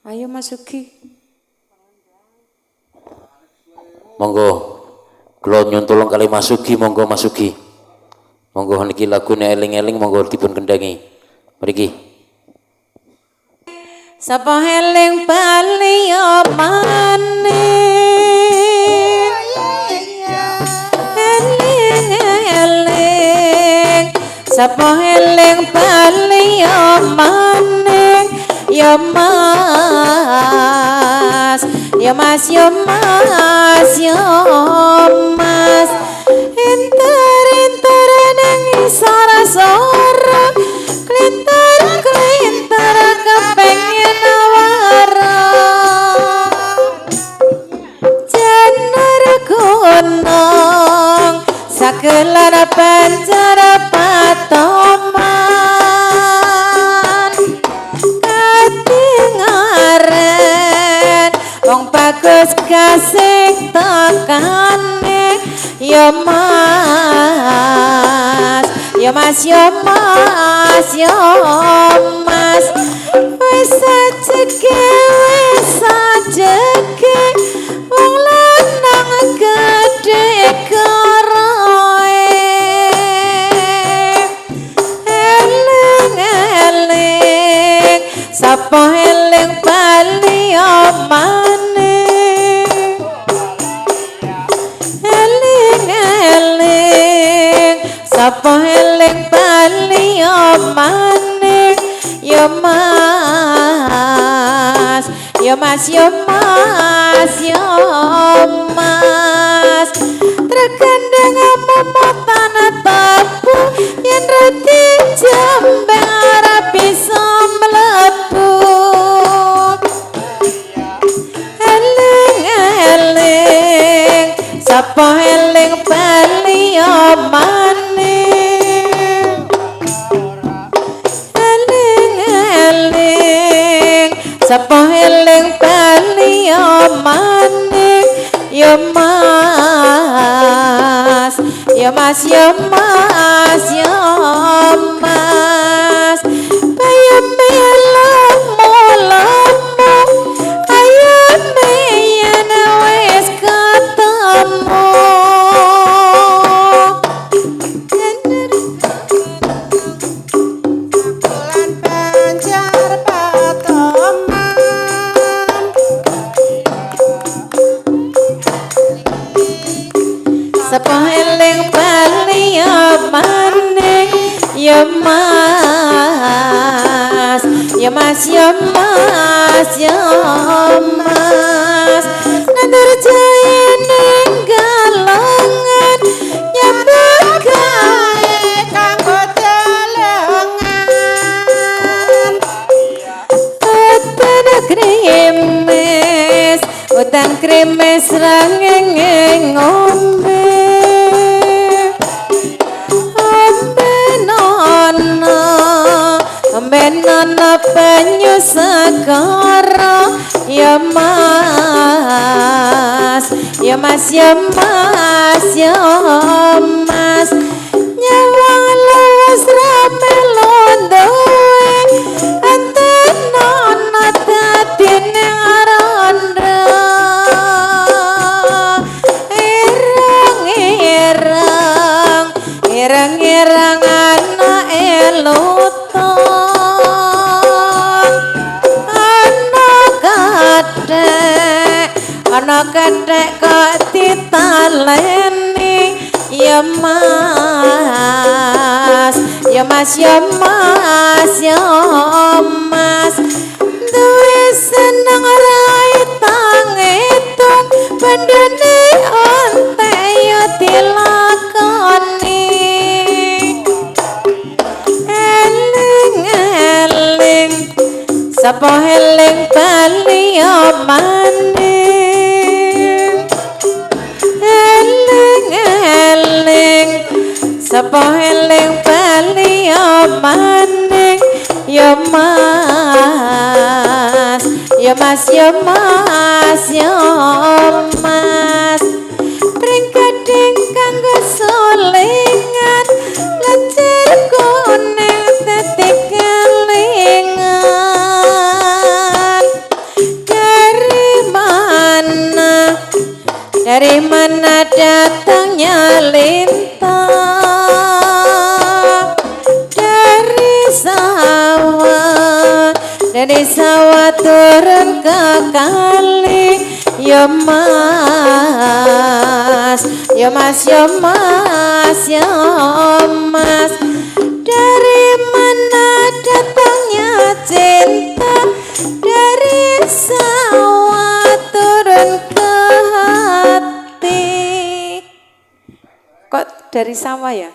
Ayo masuki. Monggo kula nyuwun tulung kali masuki, monggo masuki. Monggo niki lagune eling-eling monggo dipun kendhangi. Mriki. Sapa eling bali yo maning. Eling. Sapa eling bali yo maning. Yo mas. Yo mas yo mas yo mas. Enter nang isara-sara. Klintar kepengen wara. Jenar gunung sakelar banjar patoman. Katingaren wong bagus kasih tekane. Ya mas, ya mas, ya mas, ya mas. Wis sajeke wong lanang gedhe karae. Eling sapa eling bali maning. Eling sapa eling bali maning. Ya mas, ya mas, ya mas, ya mas. Terkandang memotan tabu yen rati jambang ora bisa mlebu. Eling sapa eling bali maning. Eling sapa eling bali maning. Ya mas, ya mas, ya mas, ya mas. Bayam belum mulamu ayam yen wis ketemu. Bulan banjar patoman. Sapa eling bali maning. Ya mas, ya mas, ya mas, ya mas. Nandur jaya ning galongan nyambut gawe kanggo delengan. Udan krimis rangeng ngombe. Menono banyu segara. Ya mas, ya mas, ya mas, ya mas. Nyawang luwes rame londowe antenono dadi ning randha. Ireng anake lutong. Ana kethek kok ditaleni. Ya mas, ya mas, ya mas, ya mas. Duwe seneng rai tangitung bandane onte yo dilakoni. Eling sapa eling bali maning. Eling sapa eling bali maning. Ya mas, ya mas, ya mas, ya mas. Pring kading kanggo sulingan lecer kuning dadi kelingan. Dari mana datangnya lintang? Dari sawah turun ke kali. Ya mas, ya mas, ya mas, ya mas. Dari mana datangnya cinta? Dari sawah turun ke hati. Kok dari sawah ya?